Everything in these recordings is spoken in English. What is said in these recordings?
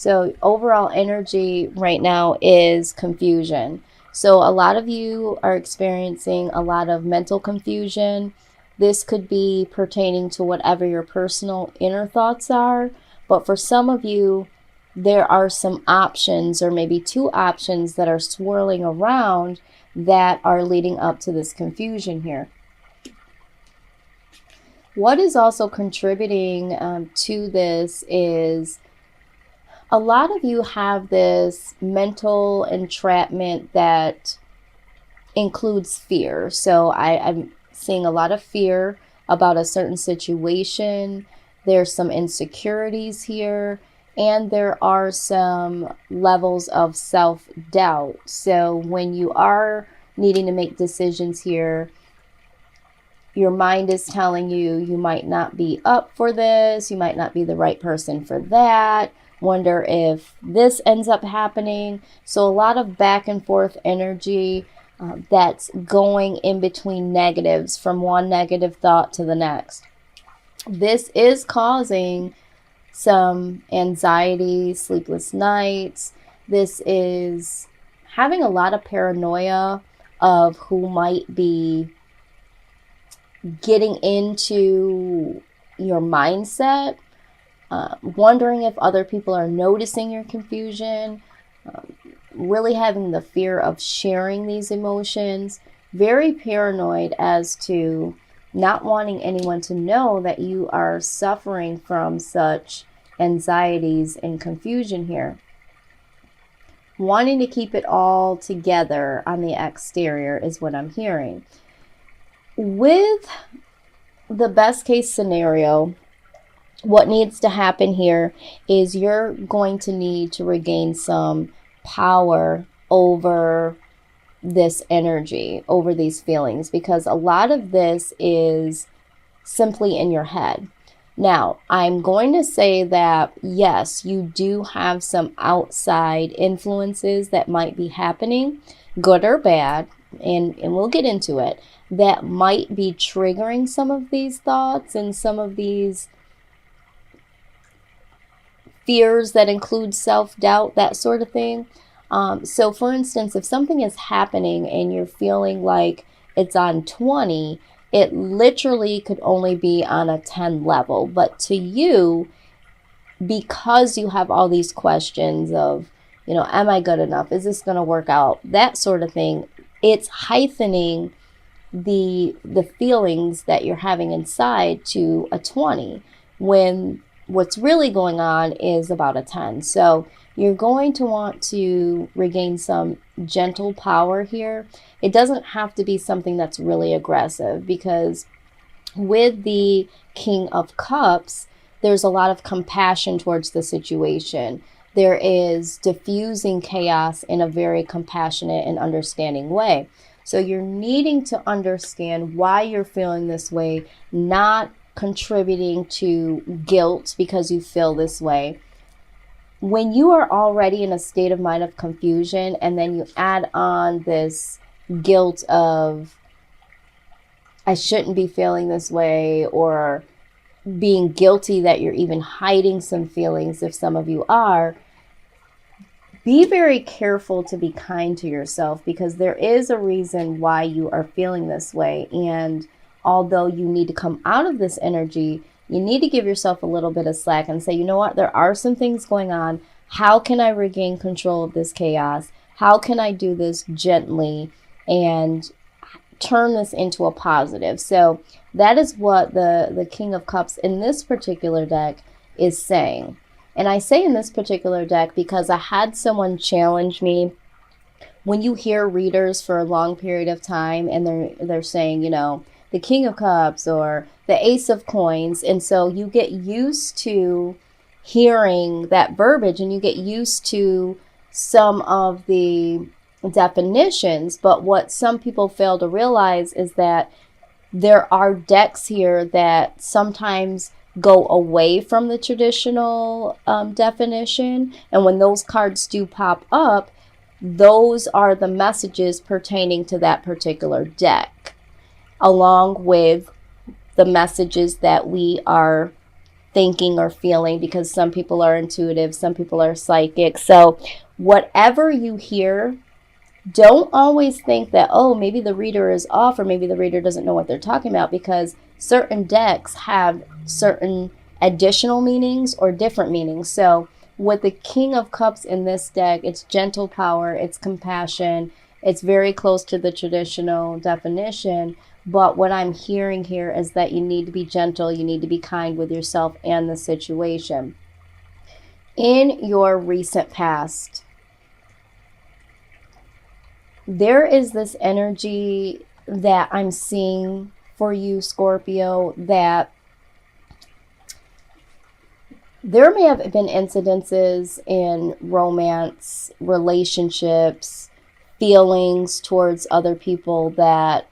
So overall energy right now is confusion. So a lot of you are experiencing a lot of mental confusion. This could be pertaining to whatever your personal inner thoughts are. But for some of you, there are some options, or maybe two options, that are swirling around that are leading up to this confusion here. What is also contributing to this is a lot of you have this mental entrapment that includes fear. So I'm seeing a lot of fear about a certain situation. There's some insecurities here, and there are some levels of self-doubt. So when you are needing to make decisions here, your mind is telling you you might not be up for this, you might not be the right person for that, wonder if this ends up happening. So a lot of back and forth energy that's going in between negatives, from one negative thought to the next. This is causing some anxiety, sleepless nights. This is having a lot of paranoia of who might be getting into your mindset, wondering if other people are noticing your confusion, really having the fear of sharing these emotions, very paranoid as to not wanting anyone to know that you are suffering from such anxieties and confusion here. Wanting to keep it all together on the exterior is what I'm hearing. With the best case scenario, what needs to happen here is you're going to need to regain some power over this energy, over these feelings, because a lot of this is simply in your head. Now, I'm going to say that, yes, you do have some outside influences that might be happening, good or bad, and we'll get into it, that might be triggering some of these thoughts and some of these fears that include self-doubt, that sort of thing. So for instance, if something is happening and you're feeling like it's on 20, it literally could only be on a 10 level. But to you, because you have all these questions of, am I good enough? Is this going to work out? That sort of thing. It's heightening the feelings that you're having inside to a 20, when what's really going on is about a 10. So you're going to want to regain some gentle power here. It doesn't have to be something that's really aggressive, because with the King of Cups, there's a lot of compassion towards the situation. There is diffusing chaos in a very compassionate and understanding way. So you're needing to understand why you're feeling this way, not contributing to guilt because you feel this way. When you are already in a state of mind of confusion, and then you add on this guilt of, I shouldn't be feeling this way, or being guilty that you're even hiding some feelings, if some of you are, be very careful to be kind to yourself, because there is a reason why you are feeling this way. And although you need to come out of this energy, you need to give yourself a little bit of slack and say, you know what, there are some things going on. How can I regain control of this chaos? How can I do this gently and turn this into a positive? So that is what the King of Cups in this particular deck is saying. And I say in this particular deck because I had someone challenge me. When you hear readers for a long period of time and they're saying, the King of Cups or the Ace of Coins, and so you get used to hearing that verbiage and you get used to some of the definitions. But what some people fail to realize is that there are decks here that sometimes go away from the traditional definition, and when those cards do pop up, those are the messages pertaining to that particular deck, along with the messages that we are thinking or feeling, because some people are intuitive, some people are psychic. So whatever you hear, don't always think that, oh, maybe the reader is off, or maybe the reader doesn't know what they're talking about, because certain decks have certain additional meanings or different meanings. So with the King of Cups in this deck, it's gentle power, it's compassion, it's very close to the traditional definition. But what I'm hearing here is that you need to be gentle, you need to be kind with yourself and the situation. In your recent past, there is this energy that I'm seeing for you, Scorpio, that there may have been incidences in romance, relationships, feelings towards other people that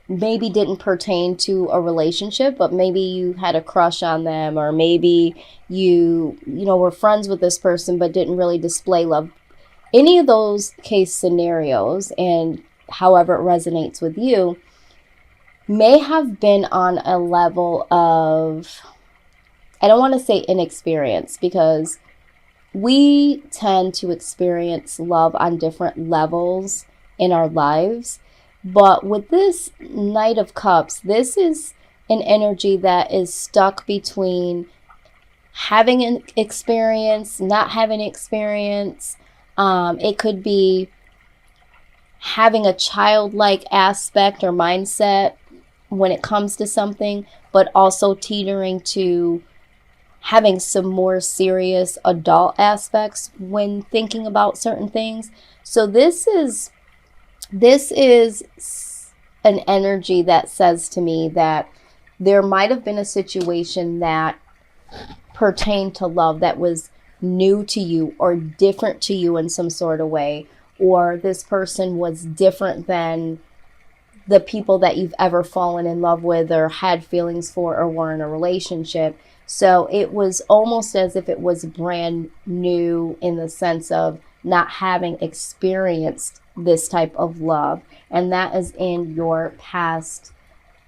maybe didn't pertain to a relationship, but maybe you had a crush on them, or maybe you were friends with this person but didn't really display love. Any of those case scenarios, and however it resonates with you, may have been on a level of, I don't want to say inexperience, because we tend to experience love on different levels in our lives. But with this Knight of Cups, this is an energy that is stuck between having an experience, not having experience. It could be having a childlike aspect or mindset when it comes to something, but also teetering to having some more serious adult aspects when thinking about certain things. So this is an energy that says to me that there might have been a situation that pertained to love that was new to you or different to you in some sort of way, or this person was different than the people that you've ever fallen in love with or had feelings for or were in a relationship. So it was almost as if it was brand new in the sense of not having experienced this type of love. And that is in your past.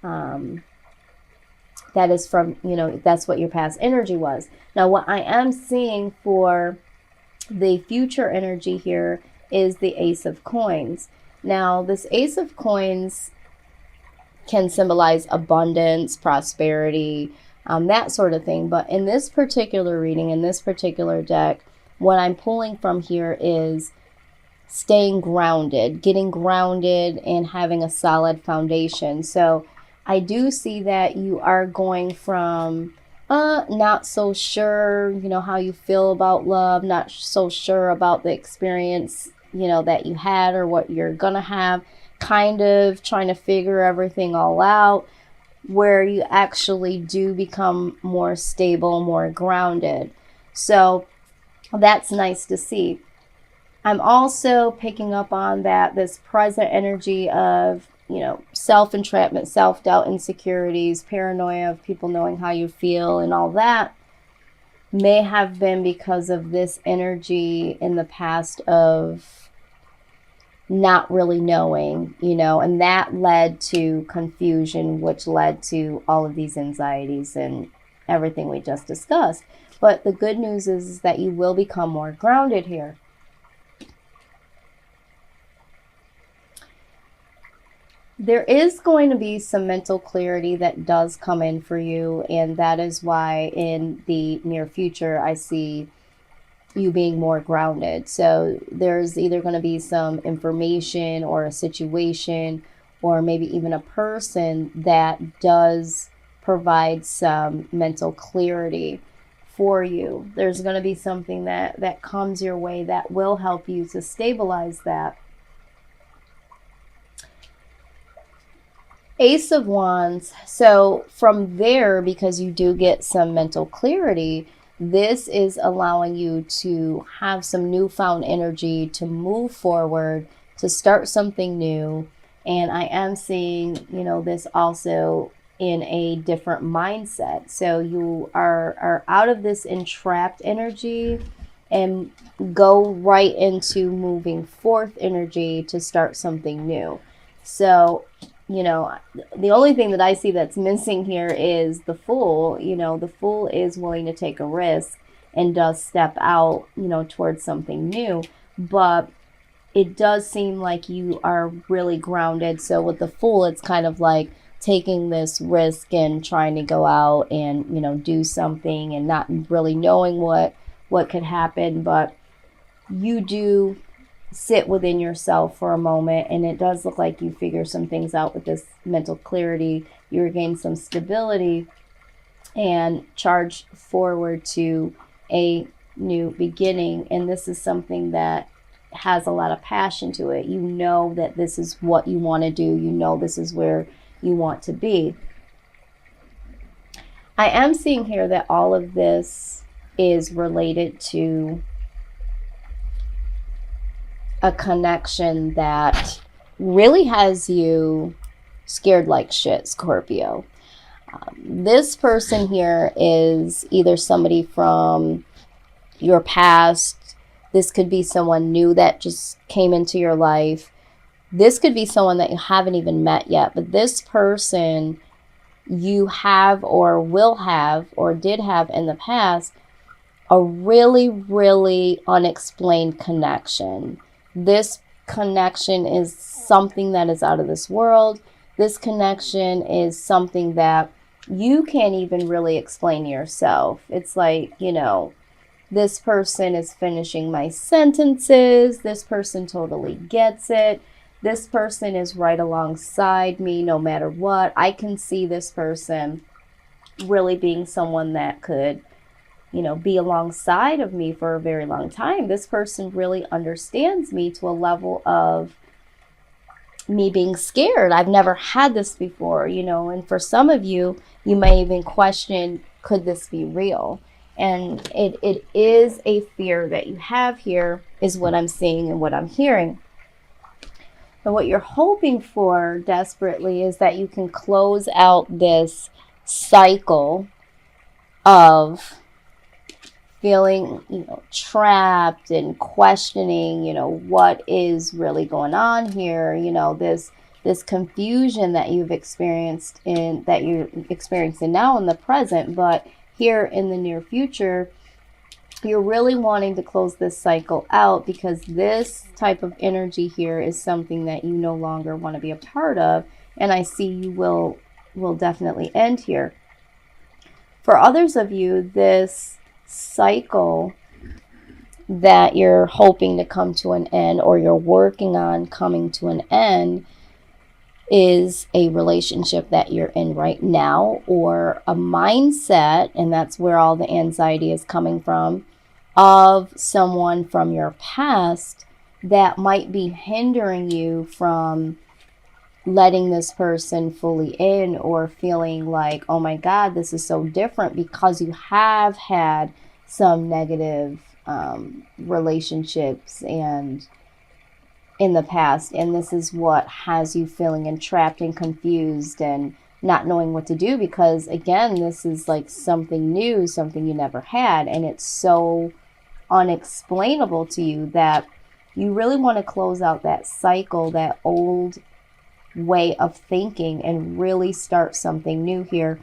That is from, that's what your past energy was. Now, what I am seeing for the future energy here is the Ace of Coins. Now, this Ace of Coins can symbolize abundance, prosperity, that sort of thing. But in this particular reading, in this particular deck, what I'm pulling from here is staying grounded, getting grounded and having a solid foundation. So I do see that you are going from not so sure, how you feel about love, not so sure about the experience, that you had or what you're gonna have, kind of trying to figure everything all out, where you actually do become more stable, more grounded. So that's nice to see. I'm also picking up on that this present energy of, self-entrapment, self-doubt, insecurities, paranoia of people knowing how you feel and all that may have been because of this energy in the past of not really knowing, and that led to confusion, which led to all of these anxieties and everything we just discussed. But the good news is that you will become more grounded here. There is going to be some mental clarity that does come in for you, and that is why in the near future I see you being more grounded. So there's either going to be some information or a situation or maybe even a person that does provide some mental clarity for you. There's going to be something that comes your way that will help you to stabilize that. Ace of Wands. So from there, because you do get some mental clarity, this is allowing you to have some newfound energy to move forward, to start something new. And I am seeing, this also in a different mindset. So you are out of this entrapped energy and go right into moving forth energy to start something new. So you know, the only thing that I see that's missing here is the Fool. You know, the Fool is willing to take a risk and does step out, you know, towards something new. But it does seem like you are really grounded. So with the Fool, it's kind of like taking this risk and trying to go out and, you know, do something and not really knowing what could happen. But you do sit within yourself for a moment, and it does look like you figure some things out with this mental clarity. You regain some stability and charge forward to a new beginning. And this is something that has a lot of passion to it. You know that this is what you want to do. You know this is where you want to be. I am seeing here that all of this is related to a connection that really has you scared like shit, Scorpio. This person here is either somebody from your past. This could be someone new that just came into your life. This could be someone that you haven't even met yet. But this person you have or will have or did have in the past a really, really unexplained connection. This connection is something that is out of this world. This connection is something that you can't even really explain to yourself. It's like, you know, this person is finishing my sentences. This person totally gets it. This person is right alongside me no matter what. I can see this person really being someone that could, you know, be alongside of me for a very long time. This person really understands me to a level of me being scared. I've never had this before, you know, and for some of you, you may even question, could this be real? And it is a fear that you have here, is what I'm seeing and what I'm hearing. And what you're hoping for desperately is that you can close out this cycle of feeling, you know, trapped and questioning, you know, what is really going on here, you know, this confusion that you've experienced that you're experiencing now in the present, but here in the near future, you're really wanting to close this cycle out because this type of energy here is something that you no longer want to be a part of, and I see you will definitely end here. For others of you, this cycle that you're hoping to come to an end or you're working on coming to an end is a relationship that you're in right now, or a mindset, and that's where all the anxiety is coming from, of someone from your past that might be hindering you from letting this person fully in, or feeling like, oh my God, this is so different, because you have had some negative relationships and in the past, and this is what has you feeling entrapped and confused and not knowing what to do, because again, this is like something new, something you never had, and it's so unexplainable to you that you really want to close out that cycle, that old way of thinking, and really start something new here.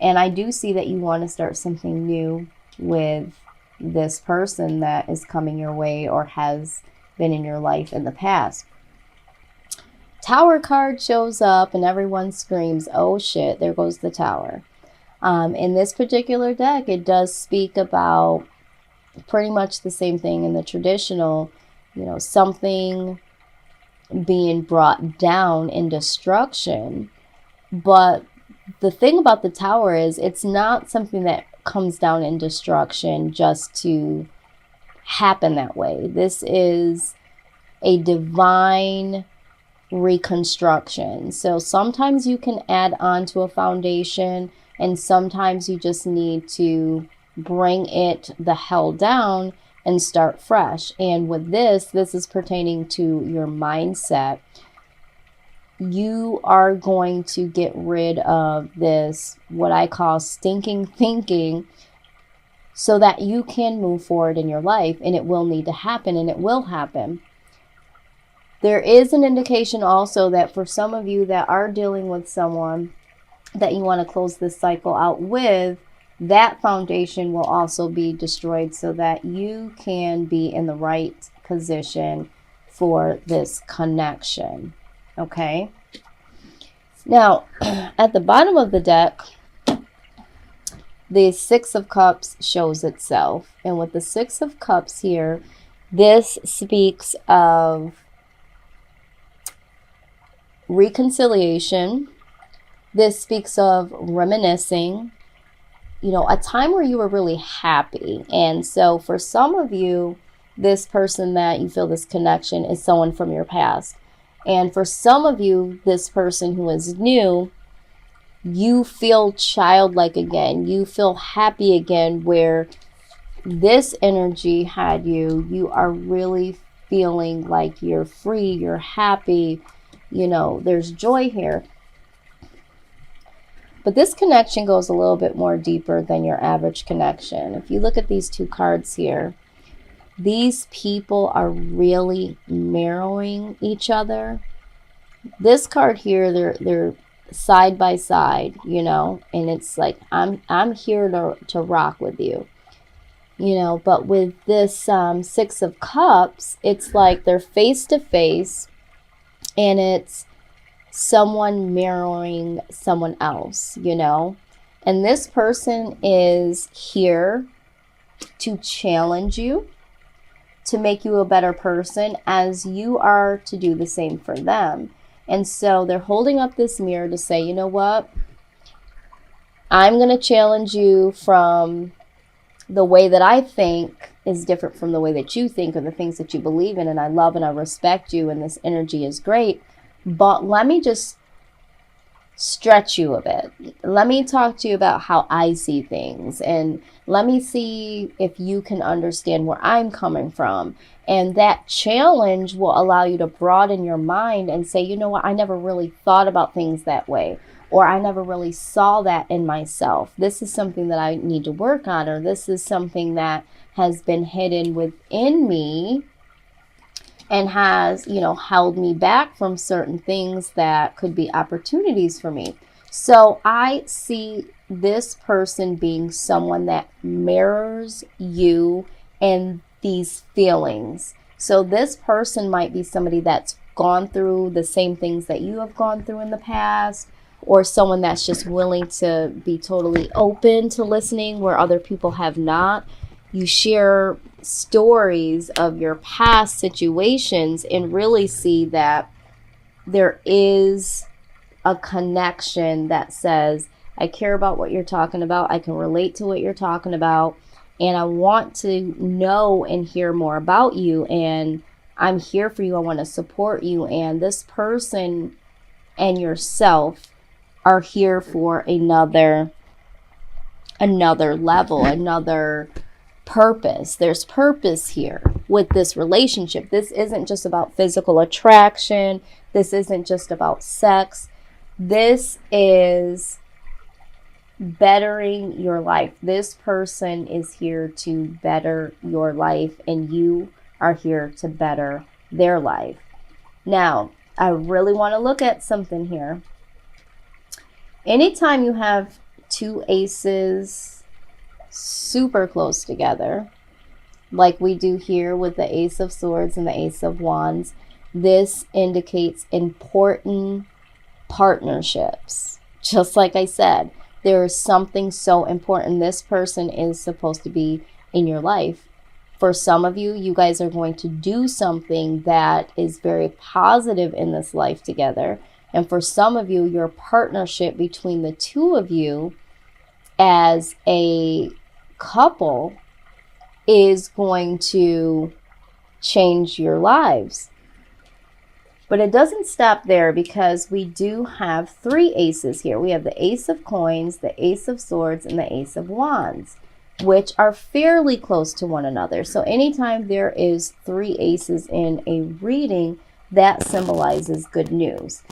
And I do see that you want to start something new with this person that is coming your way or has been in your life in the past. Tower card shows up and everyone screams, oh shit, there goes the tower. In this particular deck, it does speak about pretty much the same thing in the traditional, you know, something being brought down in destruction. But the thing about the tower is it's not something that comes down in destruction just to happen that way. This is a divine reconstruction. So sometimes you can add on to a foundation, and sometimes you just need to bring it the hell down and start fresh. And with this is pertaining to your mindset. You are going to get rid of this, what I call stinking thinking, so that you can move forward in your life, and it will need to happen, and it will happen. There is an indication also that for some of you that are dealing with someone that you want to close this cycle out with, that foundation will also be destroyed so that you can be in the right position for this connection. Okay? Now, at the bottom of the deck, the Six of Cups shows itself. And with the Six of Cups here, this speaks of reconciliation. This speaks of reminiscing, you know, a time where you were really happy. And so for some of you, this person that you feel this connection is someone from your past. And for some of you, this person who is new, you feel childlike again. You feel happy again, where this energy had you. You are really feeling like you're free, you're happy. You know, there's joy here. But this connection goes a little bit more deeper than your average connection. If you look at these two cards here, these people are really mirroring each other. This card here, they're side by side, you know, and it's like, I'm here to rock with you, you know. But with this Six of Cups, it's like they're face to face, and it's someone mirroring someone else, you know. And this person is here to challenge you, to make you a better person, as you are to do the same for them. And so they're holding up this mirror to say, you know what? I'm going to challenge you from the way that I think is different from the way that you think, or the things that you believe in. And I love and I respect you, and this energy is great. But let me just stretch you a bit. Let me talk to you about how I see things, and let me see if you can understand where I'm coming from. And that challenge will allow you to broaden your mind and say, you know what, I never really thought about things that way, or I never really saw that in myself. This is something that I need to work on, or this is something that has been hidden within me and has, you know, held me back from certain things that could be opportunities for me. So I see this person being someone that mirrors you and these feelings. So this person might be somebody that's gone through the same things that you have gone through in the past, or someone that's just willing to be totally open to listening where other people have not. You share stories of your past situations and really see that there is a connection that says, I care about what you're talking about. I can relate to what you're talking about. And I want to know and hear more about you. And I'm here for you. I want to support you. And this person and yourself are here for another level, another purpose. There's purpose here with this relationship. This isn't just about physical attraction. This isn't just about sex. This is bettering your life. This person is here to better your life, and you are here to better their life. Now, I really want to look at something here. Anytime you have two aces super close together, like we do here with the Ace of Swords and the Ace of Wands, this indicates important partnerships. Just like I said, there is something so important. This person is supposed to be in your life. For some of you, you guys are going to do something that is very positive in this life together. And for some of you, your partnership between the two of you as a couple is going to change your lives. But it doesn't stop there, because we do have three aces here. We have the Ace of Coins, the Ace of Swords, and the Ace of Wands, which are fairly close to one another. So anytime there is three aces in a reading, that symbolizes good news.